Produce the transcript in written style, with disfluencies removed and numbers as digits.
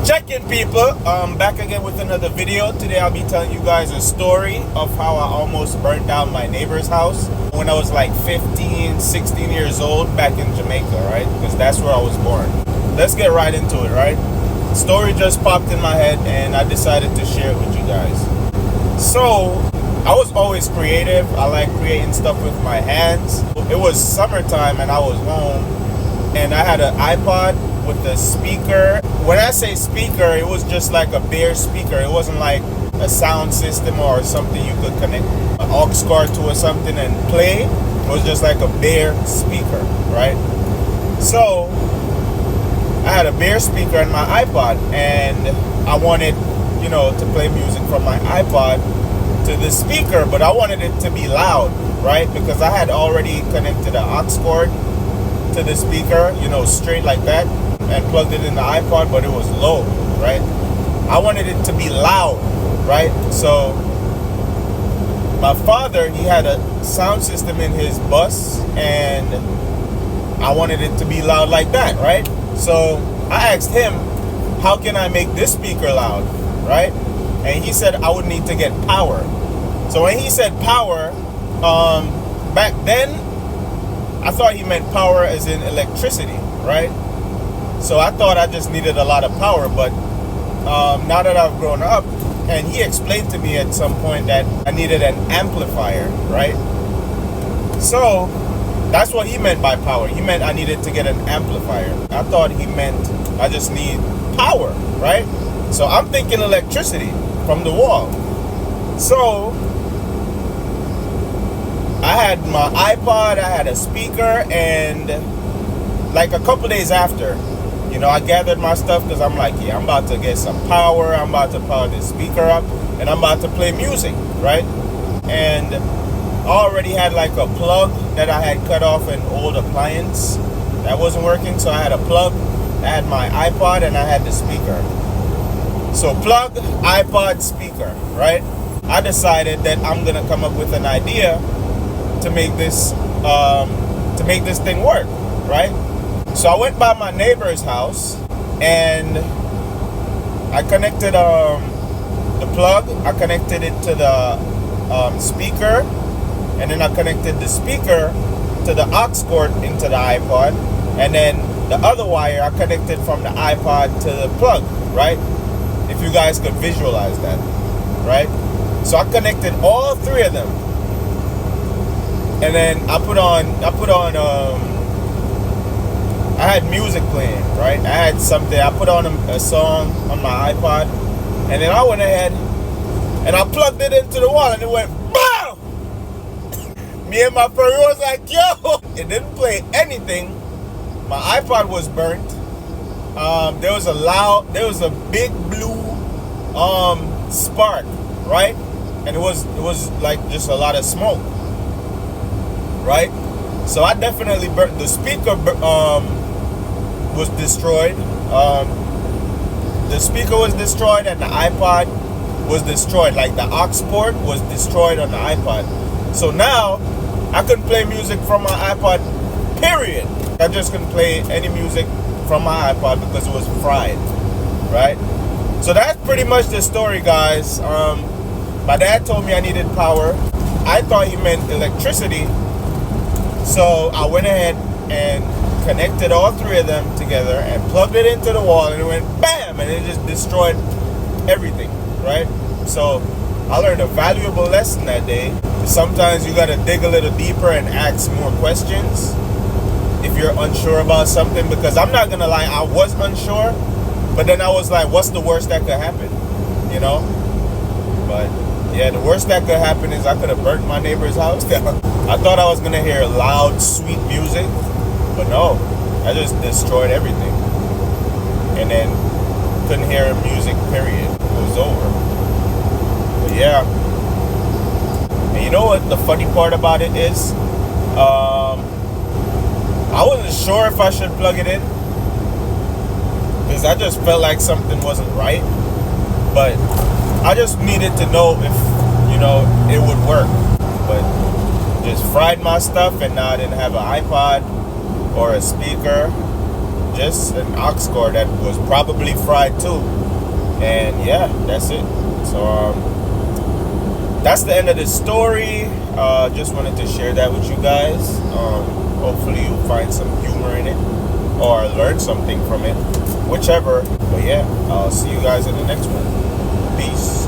Check in, people. Back again with another video. Today I'll be telling you guys a story of how I almost burnt down my neighbor's house when I was like 15, 16 years old back in Jamaica, right? Because that's where I was born. Let's get right into it, right? The story just popped in my head and I decided to share it with you guys. So, I was always creative. I like creating stuff with my hands. It was summertime and I was home and I had an iPod with a speaker. When I say speaker, it was just like a bare speaker. It wasn't like a sound system or something you could connect an aux cord to or something and play. It was just like a bare speaker, right? So I had a bare speaker in my iPod and I wanted, to play music from my iPod to the speaker, but I wanted it to be loud, right? Because I had already connected an aux cord to the speaker, straight like that, and plugged it in the iPod, but it was low, right? I wanted it to be loud, right? So my father, he had a sound system in his bus and I wanted it to be loud like that, right? So I asked him, how can I make this speaker loud, right? And he said I would need to get power. So when he said power, back then I thought he meant power as in electricity, right? So I thought I just needed a lot of power, but now that I've grown up, and he explained to me at some point that I needed an amplifier, right? So that's what he meant by power. He meant I needed to get an amplifier. I thought he meant I just need power, right? So I'm thinking electricity from the wall. So I had my iPod, I had a speaker, and like a couple days after, I gathered my stuff because I'm like, I'm about to get some power. I'm about to power this speaker up and I'm about to play music, right? And I already had like a plug that I had cut off an old appliance that wasn't working. So I had a plug, I had my iPod, and I had the speaker. So plug, iPod, speaker, right? I decided that I'm going to come up with an idea to make this thing work, right? So I went by my neighbor's house and I connected the plug, I connected it to the speaker, and then I connected the speaker to the aux cord into the iPod, and then the other wire I connected from the iPod to the plug, right? If you guys could visualize that, right? So I connected all three of them, and then I had music playing, right? I put on a song on my iPod, and then I went ahead and I plugged it into the wall and it went BAM! Me and my friend was like, yo! It didn't play anything. My iPod was burnt. There was a big blue spark, right? And it was like just a lot of smoke, right? So I definitely burnt. The speaker was destroyed. The speaker was destroyed and the iPod was destroyed. Like the aux port was destroyed on the iPod. So now I couldn't play music from my iPod, period. I just couldn't play any music from my iPod because it was fried, right? So that's pretty much the story, guys. My dad told me I needed power. I thought he meant electricity. So I went ahead and connected all three of them together and plugged it into the wall, and it went BAM! And it just destroyed everything, right? So I learned a valuable lesson that day. Sometimes you gotta dig a little deeper and ask more questions if you're unsure about something, because I'm not gonna lie, I was unsure, but then I was like, what's the worst that could happen? But yeah, the worst that could happen is I could have burnt my neighbor's house down. I thought I was gonna hear loud, sweet music, but no, I just destroyed everything. And then couldn't hear music, period. It was over. But yeah. And you know what the funny part about it is? I wasn't sure if I should plug it in, because I just felt like something wasn't right. But I just needed to know if, it would work. But just fried my stuff, and now I didn't have an iPod or a speaker. just an ox core that was probably fried too. And yeah, that's it. So that's the end of the story. Just wanted to share that with you guys. Hopefully you'll find some humor in it or learn something from it, whichever. But yeah, I'll see you guys in the next one. Peace.